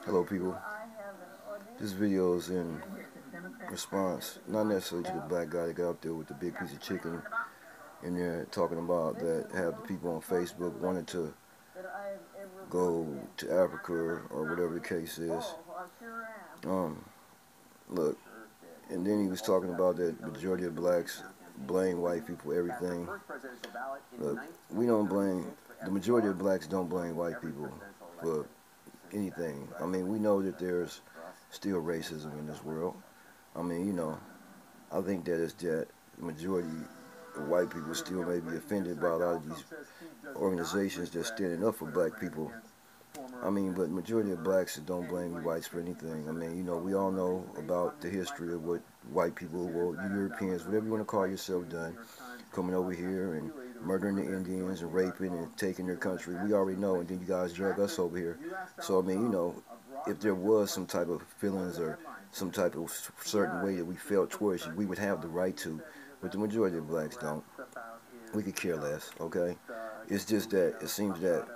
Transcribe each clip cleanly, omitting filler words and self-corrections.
Hello, people. This video is in response, not necessarily to the black guy that got up there with the big piece of chicken in there talking about that have the people on Facebook wanted to go to Africa or whatever the case is. Um, Look, and then he was talking about that majority of blacks blame white people for everything. Look, we don't blame, the majority of blacks don't blame white people for anything. I mean, we know that there's still racism in this world. I mean, I think that it's that the majority of white people still may be offended by a lot of these organizations that's standing up for black people. I mean, but the majority of blacks don't blame whites for anything. I mean, we all know about the history of what white people, well, Europeans, whatever you want to call yourself, done, coming over here and murdering the Indians and raping and taking their country. We already know, and then you guys drug us over here. So, I mean, if there was some type of feelings or some type of certain way that we felt towards you, we would have the right to, but the majority of blacks don't. We could care less, okay? It's just that it seems that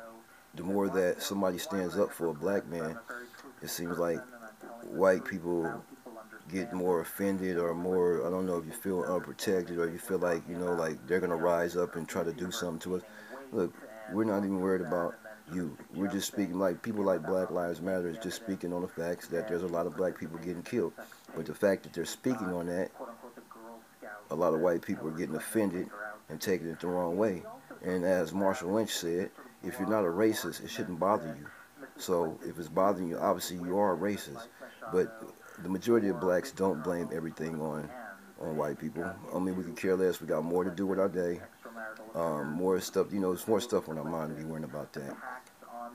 the more that somebody stands up for a black man, it seems like white people get more offended or more, I don't know if you feel unprotected or you feel like, like they're going to rise up and try to do something to us. Look, we're not even worried about you. We're just speaking like people like Black Lives Matter is just speaking on the facts that there's a lot of black people getting killed. But the fact that they're speaking on that, a lot of white people are getting offended and taking it the wrong way. And as Marshall Lynch said, if you're not a racist, it shouldn't bother you. So if it's bothering you, obviously you are a racist. But the majority of blacks don't blame everything on white people. I mean, we could care less. We got more to do with our day. More stuff, there's more stuff on our mind to be worrying about that.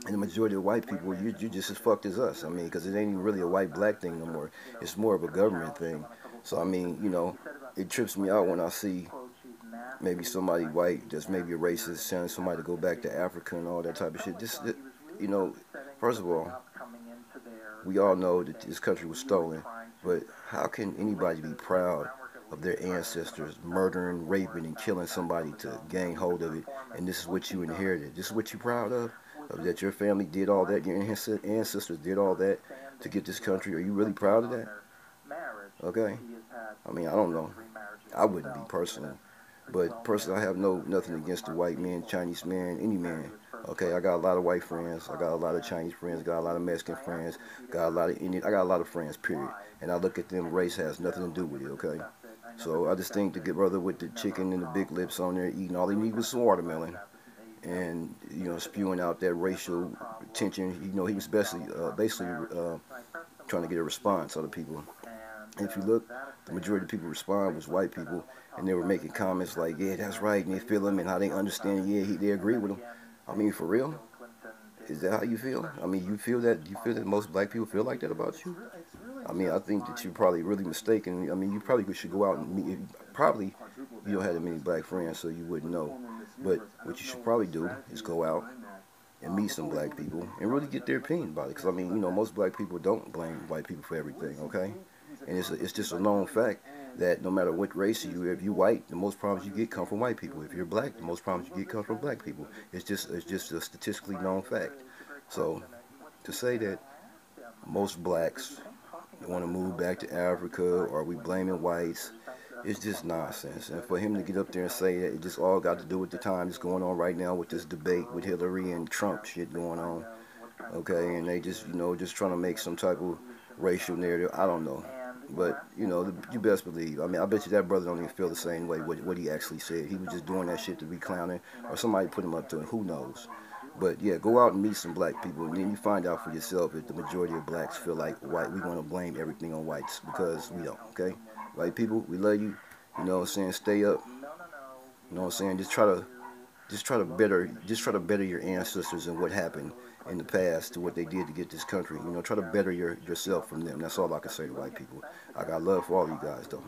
And the majority of white people, you just as fucked as us. I mean, because it ain't even really a white-black thing no more. It's more of a government thing. So, I mean, it trips me out when I see maybe somebody white that's maybe a racist telling somebody to go back to Africa and all that type of shit. You know, first of all, we all know that this country was stolen, but how can anybody be proud of their ancestors murdering, raping, and killing somebody to gain hold of it, and this is what you inherited? This is what you're proud of that your family did all that, your ancestors did all that to get this country? Are you really proud of that? Okay? I mean, I don't know. I wouldn't be personally. But personally, I have nothing against the white man, Chinese man, any man. Okay, I got a lot of white friends. I got a lot of Chinese friends. Got a lot of Mexican friends. Got a lot of Indian. I got a lot of friends. Period. And I look at them. Race has nothing to do with it. Okay. So I just think the good brother with the chicken and the big lips on there eating all he needs was some watermelon, and spewing out that racial tension. He was basically trying to get a response out of people. And if you look, the majority of people respond was white people, and they were making comments like, yeah, that's right, and they feel him, and how they understand, yeah, they agree with him. I mean, for real? Is that how you feel? I mean, you feel that most black people feel like that about you? I mean, I think that you're probably really mistaken. I mean, you probably should go out and meet, probably you don't have that many black friends, so you wouldn't know. But what you should probably do is go out and meet some black people and really get their opinion about it. Because, I mean, most black people don't blame white people for everything, okay? And it's just a known fact that no matter what race you are, if you're white, the most problems you get come from white people. If you're black, the most problems you get come from black people. It's just a statistically known fact. So to say that most blacks want to move back to Africa or we blaming whites, it's just nonsense. And for him to get up there and say that it just all got to do with the time that's going on right now with this debate with Hillary and Trump shit going on, okay, and they just just trying to make some type of racial narrative. I don't know. But, you best believe. I mean, I bet you that brother don't even feel the same way what he actually said. He was just doing that shit to be clowning, or somebody put him up to it. Who knows? But, yeah, go out and meet some black people, and then you find out for yourself if the majority of blacks feel like we want to blame everything on whites, because we don't, okay? White people, we love you. You know what I'm saying? Stay up. You know what I'm saying? Just try to better your ancestors and what happened in the past to what they did to get this country. Try to better yourself from them. That's all I can say to white people. I got love for all you guys, though.